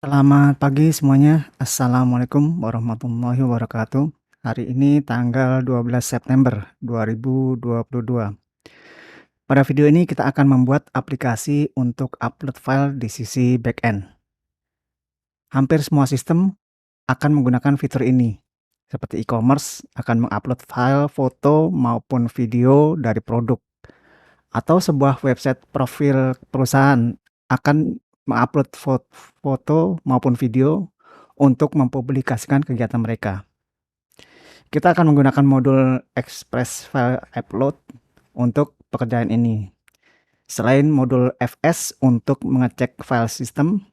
Selamat pagi semuanya. Assalamualaikum warahmatullahi wabarakatuh. Hari ini tanggal 12 September 2022. Pada video ini kita akan membuat aplikasi untuk upload file di sisi backend. Hampir semua sistem akan menggunakan fitur ini. Seperti e-commerce akan mengupload file foto maupun video dari produk. Atau sebuah website profil perusahaan akan mengupload foto maupun video untuk mempublikasikan kegiatan mereka. Kita akan menggunakan modul Express File Upload untuk pekerjaan ini. Selain modul FS untuk mengecek file sistem,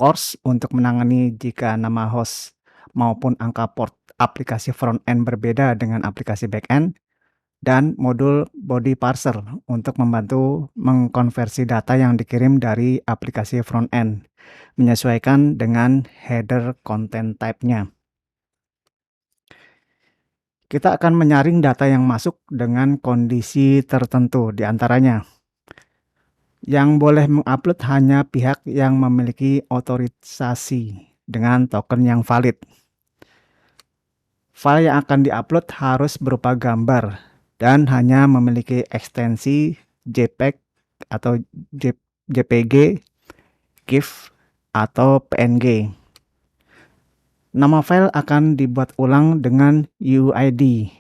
Course untuk menangani jika nama host maupun angka port aplikasi front-end berbeda dengan aplikasi back-end, dan modul Body Parser untuk membantu mengkonversi data yang dikirim dari aplikasi front-end, menyesuaikan dengan header content type-nya. Kita akan menyaring data yang masuk dengan kondisi tertentu, di antaranya yang boleh mengupload hanya pihak yang memiliki otorisasi dengan token yang valid. File yang akan diupload harus berupa gambar dan hanya memiliki ekstensi JPEG atau JPG, GIF, atau PNG. Nama file akan dibuat ulang dengan UID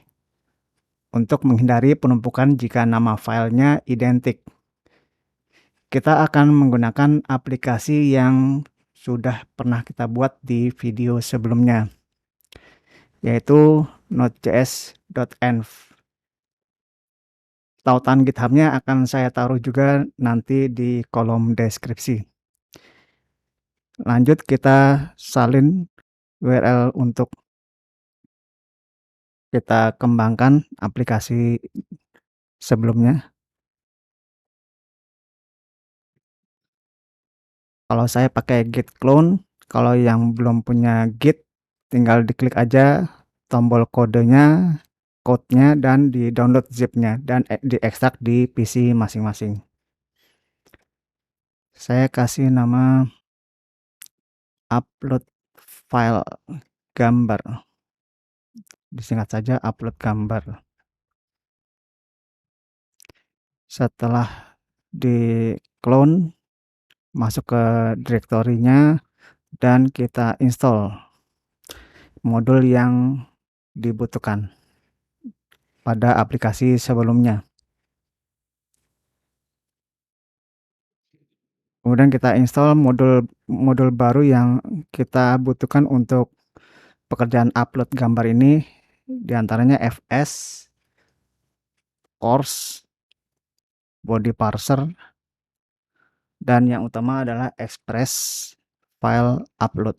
untuk menghindari penumpukan jika nama filenya identik. Kita akan menggunakan aplikasi yang sudah pernah kita buat di video sebelumnya, yaitu node.js.env. Tautan GitHub-nya akan saya taruh juga nanti di kolom deskripsi. Lanjut, kita salin URL untuk kita kembangkan aplikasi sebelumnya. Kalau saya pakai git clone, kalau yang belum punya git tinggal diklik aja tombol kodenya, code-nya, dan di download zip-nya dan diekstrak di PC masing-masing. Saya kasih nama upload file gambar, disingkat saja upload gambar. Setelah di clone, masuk ke direktorinya dan kita install modul yang dibutuhkan pada aplikasi sebelumnya. Kemudian kita install modul baru yang kita butuhkan untuk pekerjaan upload gambar ini, diantaranya FS, Course, Body Parser, dan yang utama adalah Express File Upload.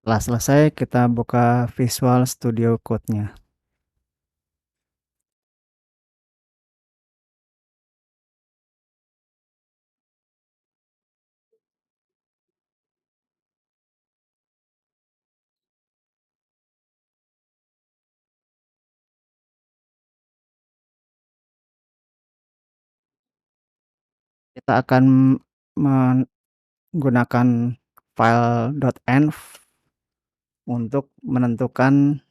Setelah selesai, kita buka Visual Studio Code-nya. Kita akan menggunakan file.env untuk menentukan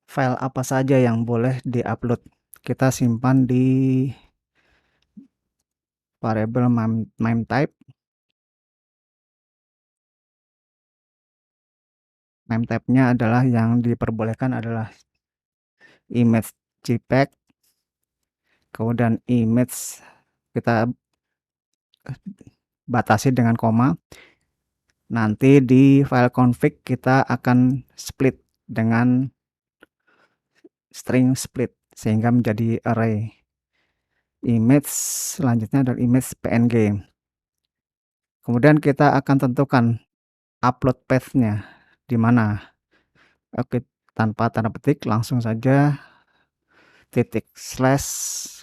file apa saja yang boleh diupload. Kita simpan di variabel MemType. MemType-nya adalah yang diperbolehkan adalah image JPEG, kemudian image kita batasi dengan koma. Nanti di file config kita akan split dengan string split sehingga menjadi array. Image selanjutnya adalah image PNG. Kemudian kita akan tentukan upload path-nya di mana. Oke, tanpa tanda petik langsung saja //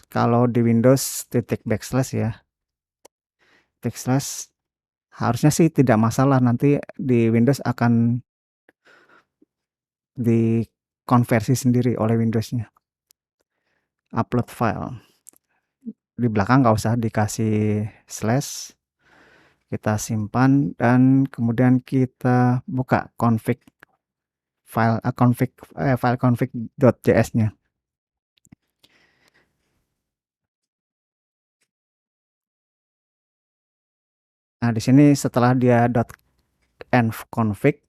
kalau di Windows // ya. // harusnya sih tidak masalah, nanti di Windows akan dikonversi sendiri oleh Windows-nya. Upload file. Di belakang nggak usah dikasih slash, kita simpan dan kemudian kita buka file config.js-nya. Nah, di sini setelah dia .env config,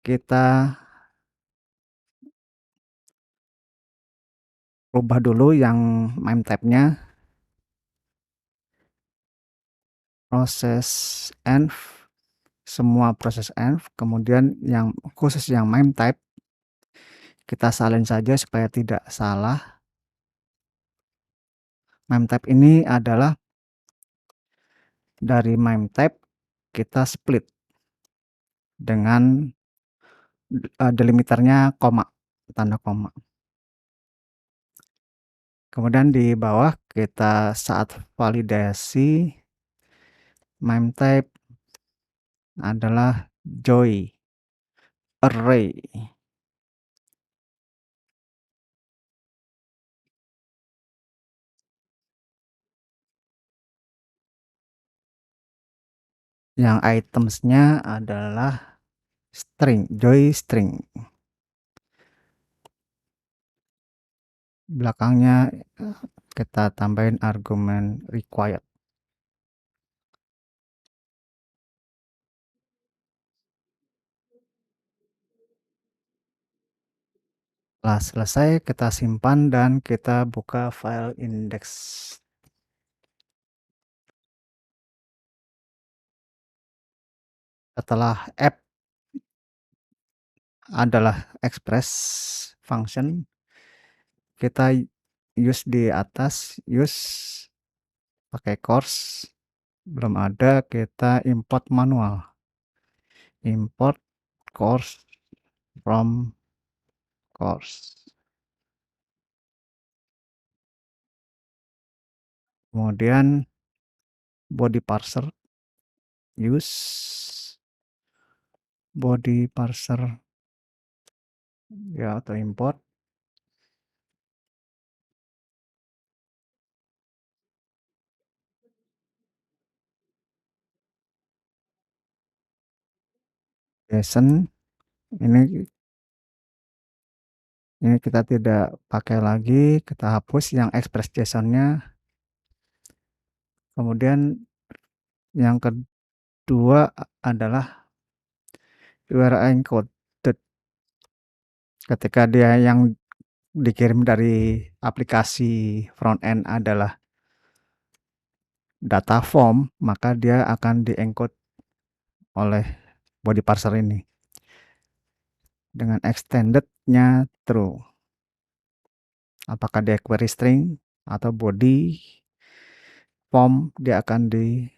kita ubah dulu yang MIME tab-nya, proses env, semua proses env, kemudian yang khusus yang MIME type kita salin saja supaya tidak salah. MIME type ini adalah dari MIME type kita split dengan delimiternya koma, tanda koma. Kemudian di bawah kita saat validasi MIME type adalah joy array. Yang itemsnya adalah string, joy string. Belakangnya kita tambahin argumen required. Setelah selesai kita simpan dan kita buka file index. Setelah app adalah express function, kita use di atas, use pakai course, belum ada, kita import manual, import course from course. Kemudian body parser, use body parser ya, atau import. JSON ini kita tidak pakai lagi, kita hapus yang express JSON-nya. Kemudian yang kedua adalah URL encoded. Ketika dia yang dikirim dari aplikasi front-end adalah data form, maka dia akan di-encode oleh body parser ini dengan extended-nya true. Apakah dia query string atau body form, dia akan di-encode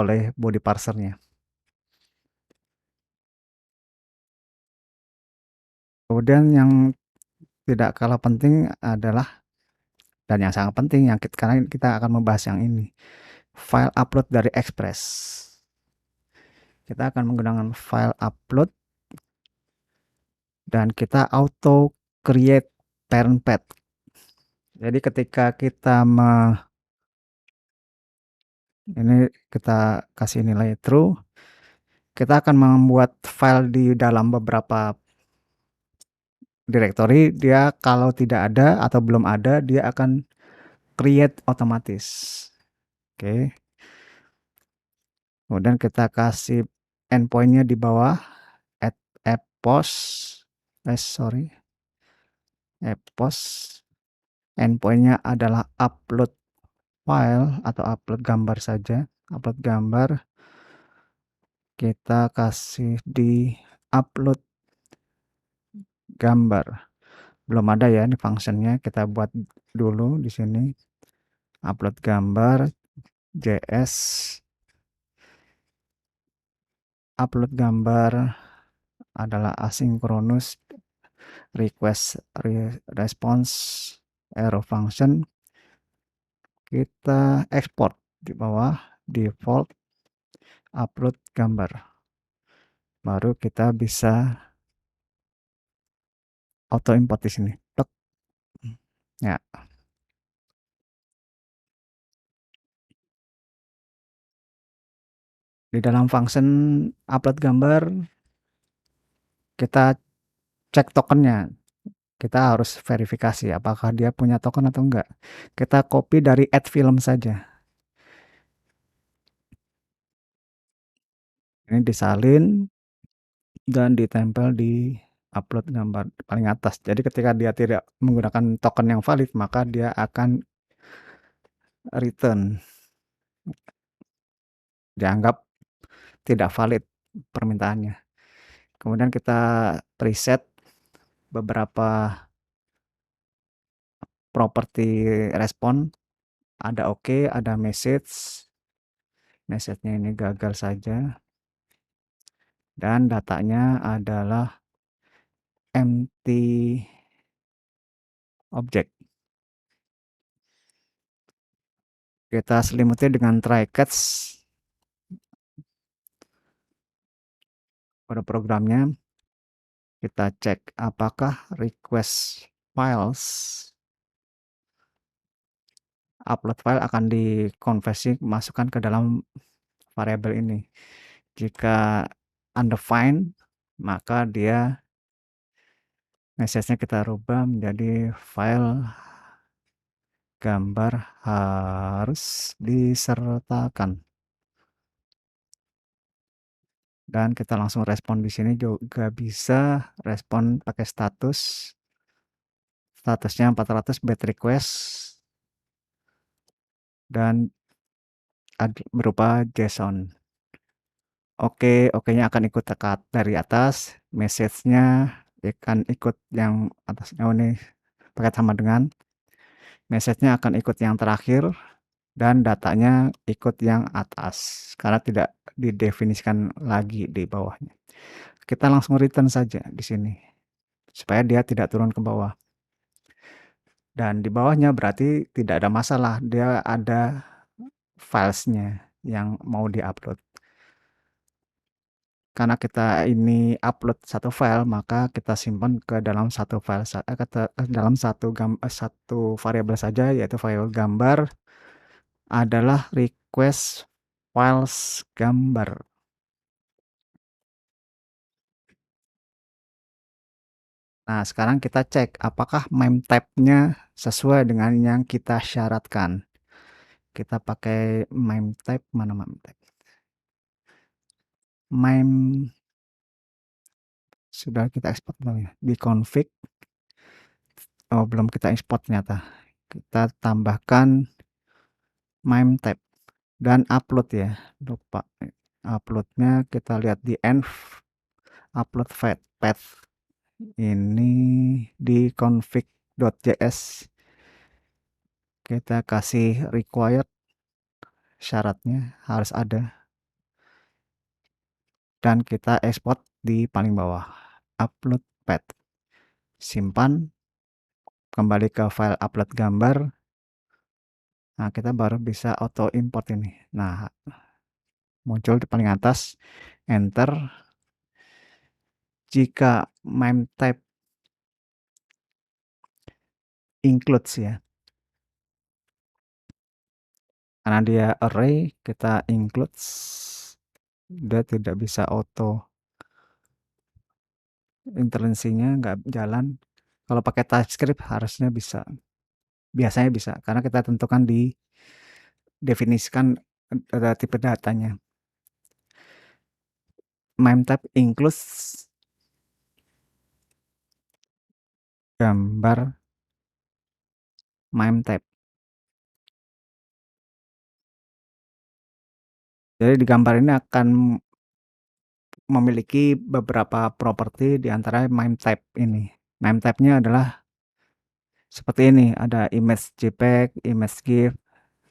oleh body parsernya. Kemudian yang tidak kalah penting adalah, dan yang sangat penting, karena kita akan membahas yang ini, file upload dari Express. Kita akan menggunakan file upload dan kita auto create parent path. Jadi ketika kita ini kita kasih nilai true, kita akan membuat file di dalam beberapa directory. Dia kalau tidak ada atau belum ada, dia akan create otomatis. Oke. Kemudian kita kasih endpoint-nya di bawah, add post. Endpoint-nya adalah upload file atau upload gambar saja. Upload gambar, kita kasih di upload gambar. Belum ada ya ini functionnya, kita buat dulu di sini. Upload gambar JS, upload gambar adalah asynchronous request response arrow function. Kita export di bawah default upload gambar. baru kita bisa auto import di sini. Tek. Ya, di dalam function upload gambar kita cek tokennya. Kita harus verifikasi apakah dia punya token atau enggak. Kita copy dari add film saja. Ini disalin dan ditempel di upload gambar paling atas. Jadi ketika dia tidak menggunakan token yang valid, maka dia akan return, dianggap tidak valid permintaannya. Kemudian kita preset beberapa properti respon, ada oke, ada message. Message-nya ini gagal saja. Dan datanya adalah empty object. Kita selimuti dengan try catch pada programnya. Kita cek apakah request files upload file akan dikonversi masukkan ke dalam variabel ini. Jika undefined, maka dia message-nya kita rubah menjadi file gambar harus disertakan. Dan kita langsung respon di sini juga bisa respon pakai status. Statusnya 400 bad request dan berupa JSON. Oke, oke-nya akan ikut tekat dari atas, message-nya akan ikut yang atasnya ini pakai sama dengan message-nya akan ikut yang terakhir dan datanya ikut yang atas karena tidak didefinisikan lagi di bawahnya. Kita langsung return saja di sini supaya dia tidak turun ke bawah. Dan di bawahnya berarti tidak ada masalah, dia ada filesnya yang mau diupload. Karena kita ini upload satu file, maka kita simpan ke dalam satu file, dalam satu variabel saja, yaitu variabel gambar adalah request files gambar. Nah, sekarang kita cek apakah meme type-nya sesuai dengan yang kita syaratkan. Kita pakai meme type, mana meme type? Meme sudah kita ekspor belum ya? Di config. Oh, belum kita export ternyata. Kita tambahkan meme type dan upload ya. Lupa. Uploadnya kita lihat di env upload path. Ini di config.js. Kita kasih required, syaratnya harus ada. Dan kita export di paling bawah. Upload path. Simpan. Kembali ke file upload gambar. Nah, kita baru bisa auto import ini. Nah, muncul di paling atas, enter. Jika meme type includes ya, karena dia array, kita includes, dia tidak bisa auto, interlensinya nggak jalan. Kalau pakai TypeScript harusnya bisa, biasanya bisa, karena kita tentukan di definisikan tipe datanya. Meme type includes gambar meme type. Jadi di gambar ini akan memiliki beberapa properti di antara meme type ini. Meme type-nya adalah seperti ini, ada image JPEG, image GIF,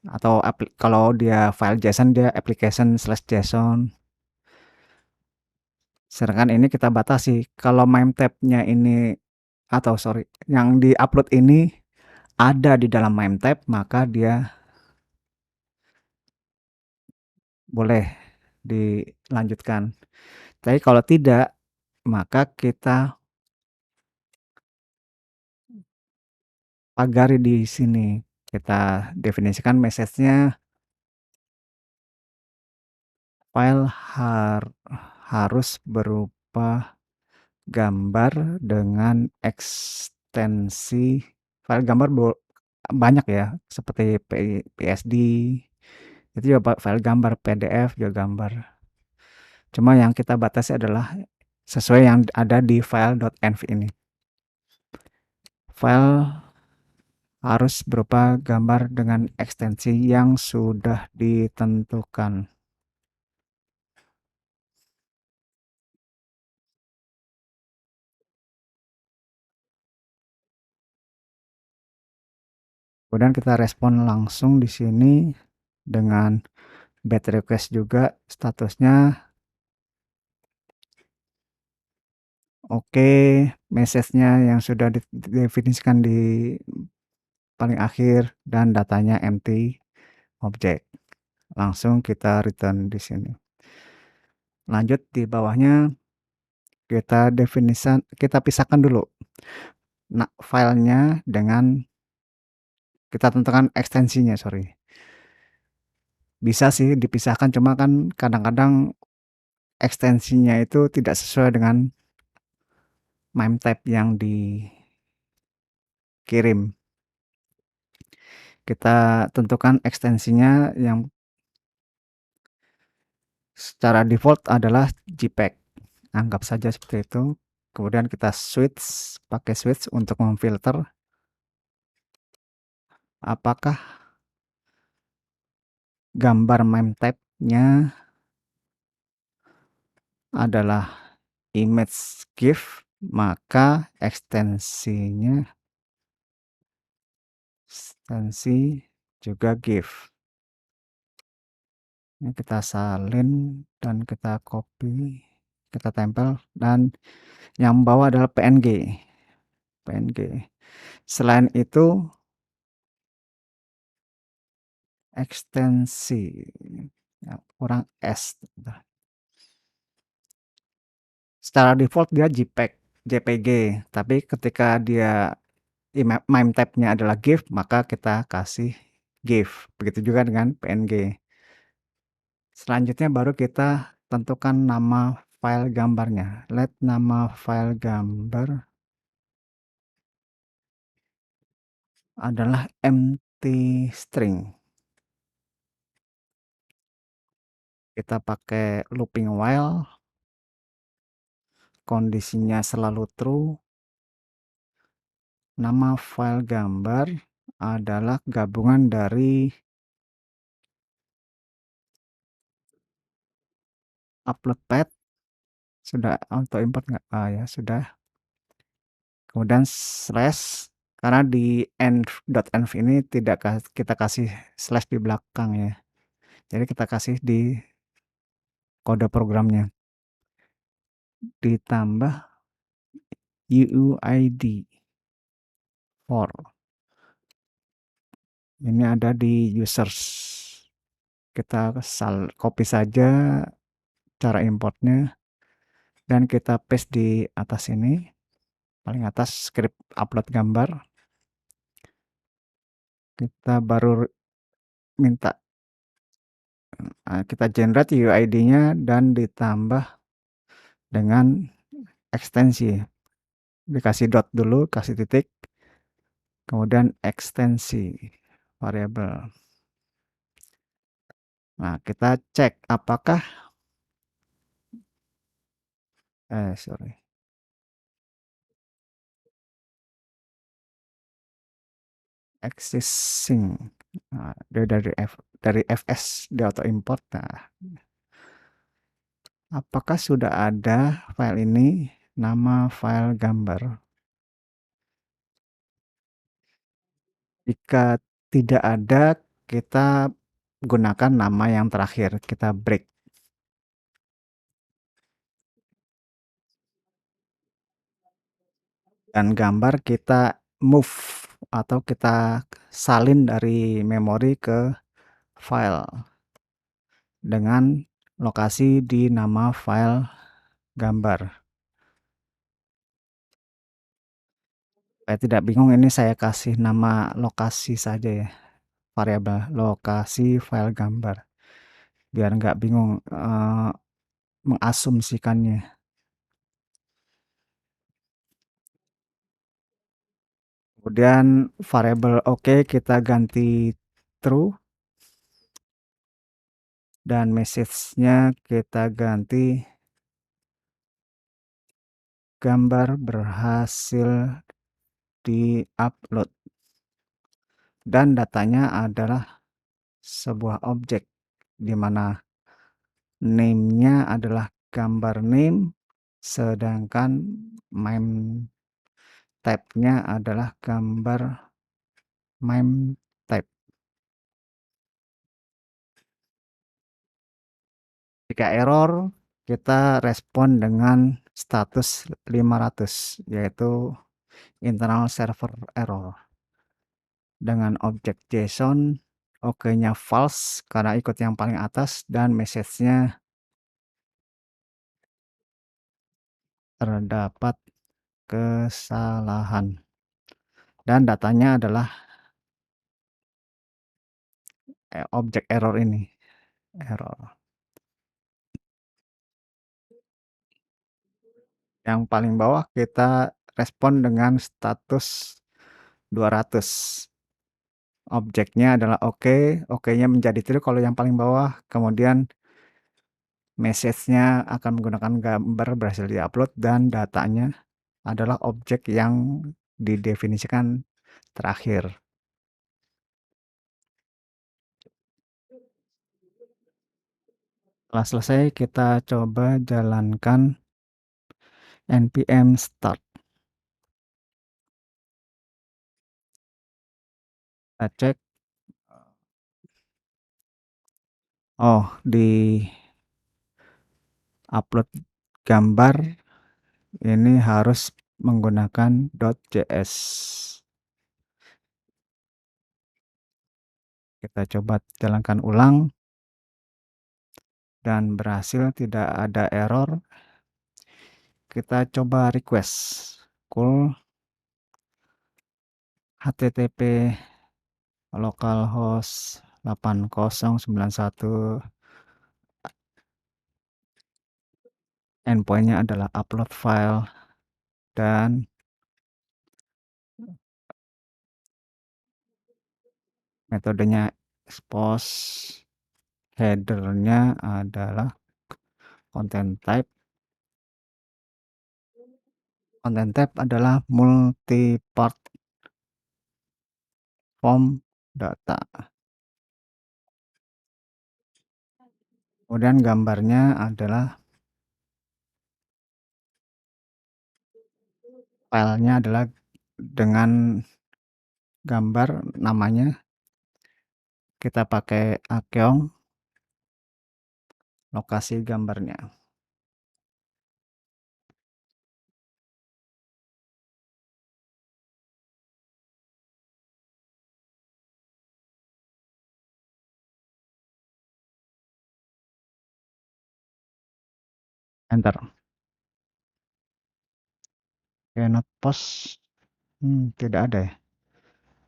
atau kalau dia file JSON dia application/json. Sedangkan ini kita batasi, kalau meme type-nya ini atau sorry, yang di-upload ini ada di dalam meme type, maka dia boleh dilanjutkan. Tapi kalau tidak, maka kita pagari di sini. Kita definisikan message-nya file harus berupa gambar dengan ekstensi file gambar banyak ya, seperti PSD, itu juga file gambar, PDF juga gambar. Cuma yang kita batasi adalah sesuai yang ada di file.env ini. File harus berupa gambar dengan ekstensi yang sudah ditentukan. Kemudian kita respon langsung di sini dengan bad request juga, statusnya oke, message-nya yang sudah didefinisikan di paling akhir dan datanya empty object. Langsung kita return di sini. Lanjut di bawahnya kita pisahkan dulu filenya dengan kita tentukan ekstensinya, sorry. Bisa sih dipisahkan, cuma kan kadang-kadang ekstensinya itu tidak sesuai dengan MIME type yang dikirim. Kita tentukan ekstensinya yang secara default adalah JPEG. Anggap saja seperti itu. Kemudian kita pakai switch untuk memfilter apakah gambar MIME type-nya adalah image GIF, maka ekstensi juga GIF. Ini kita salin dan kita copy, kita tempel, dan yang bawah adalah PNG. Selain itu ekstensi ya, kurang S. Secara default dia JPG, tapi ketika dia MIME type-nya adalah GIF, maka kita kasih GIF. Begitu juga dengan PNG. Selanjutnya baru kita tentukan nama file gambarnya. Let nama file gambar adalah empty string. Kita pakai looping while, kondisinya selalu true. Nama file gambar adalah gabungan dari upload path. Sudah auto import nggak? Ya sudah. Kemudian slash, karena di env ini tidak kita kasih slash di belakang ya. Jadi kita kasih di kode programnya. Ditambah UUID 4. Ini ada di users. Kita copy saja cara importnya dan kita paste di atas ini, paling atas script upload gambar. Kita baru minta kita generate UID-nya dan ditambah dengan ekstensi. Dikasih dot dulu, kasih titik, kemudian ekstensi variabel. Nah, kita cek apakah existing. Nah, dari fs di auto import. Nah, apakah sudah ada file ini nama file gambar? Jika tidak ada, kita gunakan nama yang terakhir, kita break. Dan gambar kita move atau kita salin dari memori ke file dengan lokasi di nama file gambar. Supaya tidak bingung, ini saya kasih nama lokasi saja ya, variabel lokasi file gambar, biar nggak bingung mengasumsikannya. Kemudian variabel oke kita ganti true, dan message-nya kita ganti gambar berhasil di-upload, dan datanya adalah sebuah objek di mana name-nya adalah gambar name, sedangkan meme type-nya adalah gambar meme type. Jika error, kita respon dengan status 500, yaitu internal server error. Dengan objek JSON, oke-nya false karena ikut yang paling atas, dan message-nya terdapat kesalahan. Dan datanya adalah objek error ini. Error. Yang paling bawah kita respon dengan status 200. Objeknya adalah oke, oke-nya menjadi true kalau yang paling bawah, kemudian message-nya akan menggunakan gambar berhasil di-upload, dan datanya adalah objek yang didefinisikan terakhir. Setelah selesai, kita coba jalankan npm start. Kita cek. Oh, di upload gambar ini harus menggunakan .js. Kita coba jalankan ulang, dan berhasil, tidak ada error. Kita coba request call http localhost 8091, endpointnya adalah upload file, dan metodenya expose, headernya adalah content type. Content type adalah multipart form data. Kemudian gambarnya adalah, filenya adalah dengan gambar namanya, kita pakai akeong, lokasi gambarnya. Enter. Cannot post. Tidak ada ya.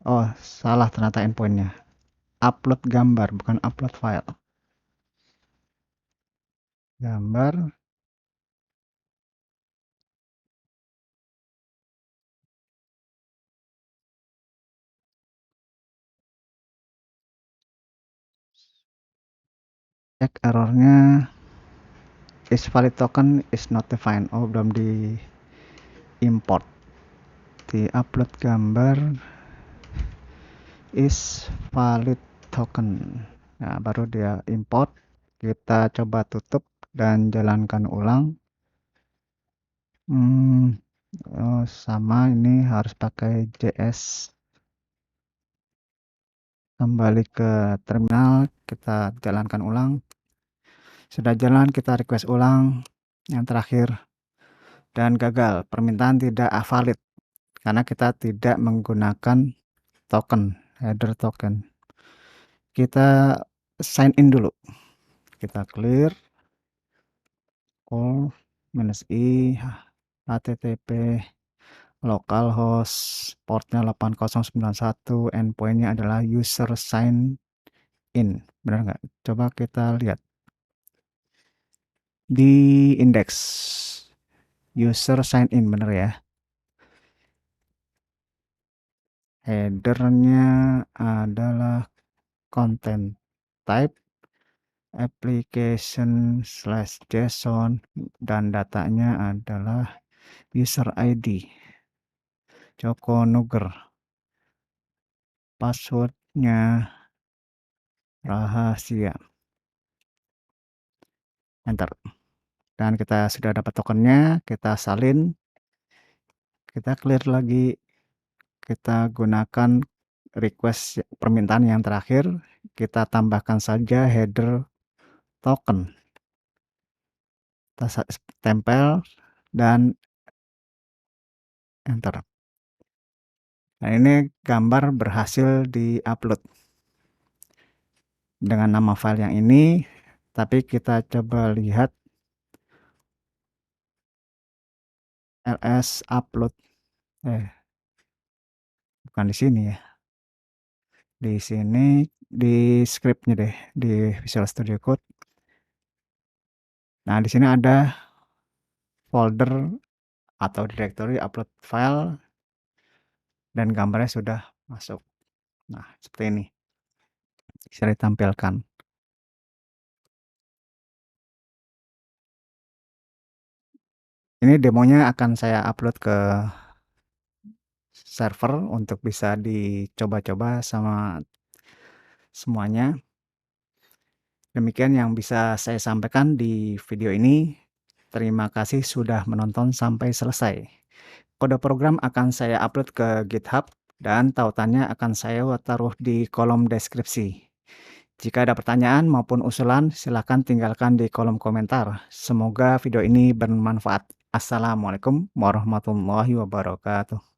Oh, salah ternyata endpointnya. Upload gambar, bukan upload file. Gambar. Cek errornya. Is valid token is not defined. Oh, belum di import. Di upload gambar is valid token. Nah, baru dia import. Kita coba tutup dan jalankan ulang. Oh, sama, ini harus pakai JS. Kembali ke terminal, kita jalankan ulang. Sudah jalan, kita request ulang yang terakhir, dan gagal. Permintaan tidak valid karena kita tidak menggunakan token, header token. Kita sign in dulu. Kita clear all, -i http localhost portnya 8091, endpointnya adalah user sign in, benar nggak? Coba kita lihat di indeks user sign in, bener ya. Headernya adalah content type application/json dan datanya adalah user ID Joko Nuger, passwordnya rahasia, enter. Dan kita sudah dapat tokennya, kita salin, kita clear lagi, kita gunakan request permintaan yang terakhir, kita tambahkan saja header token, kita tempel dan enter. Nah, ini gambar berhasil di-upload dengan nama file yang ini, tapi kita coba lihat ls upload, bukan di sini ya, di sini di scriptnya deh, di Visual Studio Code. Nah, di sini ada folder atau directory upload file dan gambarnya sudah masuk. Nah, seperti ini bisa ditampilkan. Ini demonya akan saya upload ke server untuk bisa dicoba-coba sama semuanya. Demikian yang bisa saya sampaikan di video ini. Terima kasih sudah menonton sampai selesai. Kode program akan saya upload ke GitHub dan tautannya akan saya taruh di kolom deskripsi. Jika ada pertanyaan maupun usulan, silakan tinggalkan di kolom komentar. Semoga video ini bermanfaat. Assalamualaikum warahmatullahi wabarakatuh.